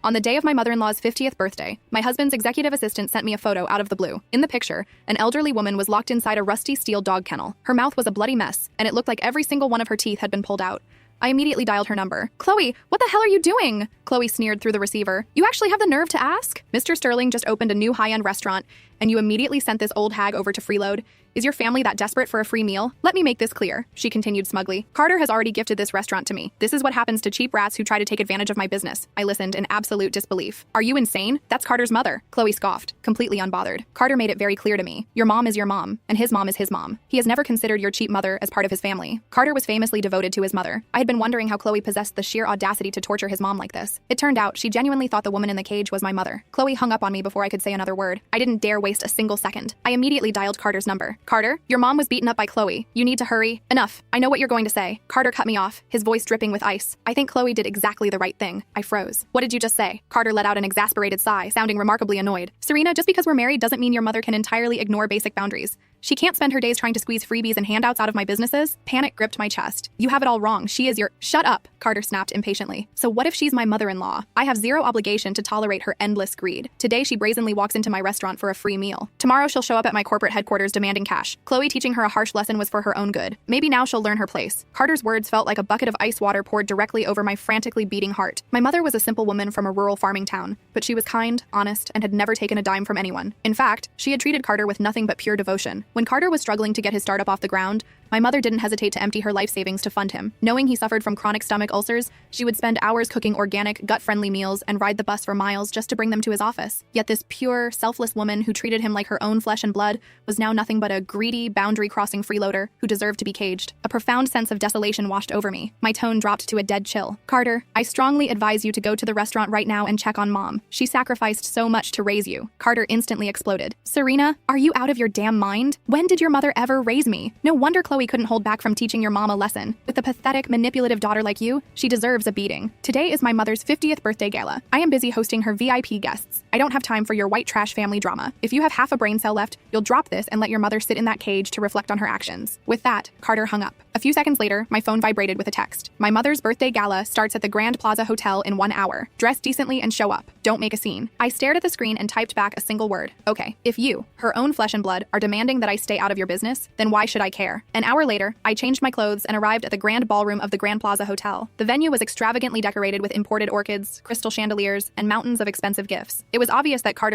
On the day of my mother-in-law's 50th birthday, my husband's executive assistant sent me a photo out of the blue. In the picture, an elderly woman was locked inside a rusty steel dog kennel. Her mouth was a bloody mess, and it looked like every single one of her teeth had been pulled out. I immediately dialed her number. "Chloe, what the hell are you doing?" Chloe sneered through the receiver. "You actually have the nerve to ask? Mr. Sterling just opened a new high-end restaurant, and you immediately sent this old hag over to freeload. Is your family that desperate for a free meal? Let me make this clear," she continued smugly. "Carter has already gifted this restaurant to me. This is what happens to cheap rats who try to take advantage of my business." I listened in absolute disbelief. "Are you insane? That's Carter's mother." Chloe scoffed, completely unbothered. "Carter made it very clear to me. Your mom is your mom, and his mom is his mom. He has never considered your cheap mother as part of his family." Carter was famously devoted to his mother. I had been wondering how Chloe possessed the sheer audacity to torture his mom like this. It turned out she genuinely thought the woman in the cage was my mother. Chloe hung up on me before I could say another word. I didn't dare waste a single second. I immediately dialed Carter's number. "Carter, your mom was beaten up by Chloe. You need to hurry." "Enough. I know what you're going to say." Carter cut me off, his voice dripping with ice. I think Chloe did exactly the right thing. I froze. "What did you just say?" Carter let out an exasperated sigh, sounding remarkably annoyed. "Serena, just because we're married doesn't mean your mother can entirely ignore basic boundaries. She can't spend her days trying to squeeze freebies and handouts out of my businesses." Panic gripped my chest. "You have it all wrong. She is your—" "Shut up," Carter snapped impatiently. "So what if she's my mother-in-law? I have zero obligation to tolerate her endless greed. Today she brazenly walks into my restaurant for a free meal. Tomorrow she'll show up at my corporate headquarters demanding cash. Chloe teaching her a harsh lesson was for her own good. Maybe now she'll learn her place." Carter's words felt like a bucket of ice water poured directly over my frantically beating heart. My mother was a simple woman from a rural farming town, but she was kind, honest, and had never taken a dime from anyone. In fact, she had treated Carter with nothing but pure devotion. When Carter was struggling to get his startup off the ground, my mother didn't hesitate to empty her life savings to fund him. Knowing he suffered from chronic stomach ulcers, she would spend hours cooking organic, gut-friendly meals and ride the bus for miles just to bring them to his office. Yet this pure, selfless woman who treated him like her own flesh and blood was now nothing but a greedy, boundary-crossing freeloader who deserved to be caged. A profound sense of desolation washed over me. My tone dropped to a dead chill. "Carter, I strongly advise you to go to the restaurant right now and check on Mom. She sacrificed so much to raise you." Carter instantly exploded. "Serena, are you out of your damn mind? When did your mother ever raise me? No wonder Chloe couldn't hold back from teaching your mom a lesson. With a pathetic, manipulative daughter like you, she deserves a beating. Today is my mother's 50th birthday gala. I am busy hosting her VIP guests. I don't have time for your white trash family drama. If you have half a brain cell left, you'll drop this and let your mother sit in that cage to reflect on her actions." With that, Carter hung up. A few seconds later, my phone vibrated with a text. "My mother's birthday gala starts at the Grand Plaza Hotel in 1 hour. Dress decently and show up. Don't make a scene." I stared at the screen and typed back a single word. "Okay. If you, her own flesh and blood, are demanding that I stay out of your business, then why should I care?" An hour later, I changed my clothes and arrived at the grand ballroom of the Grand Plaza Hotel. The venue was extravagantly decorated with imported orchids, crystal chandeliers, and mountains of expensive gifts. It was obvious that Carter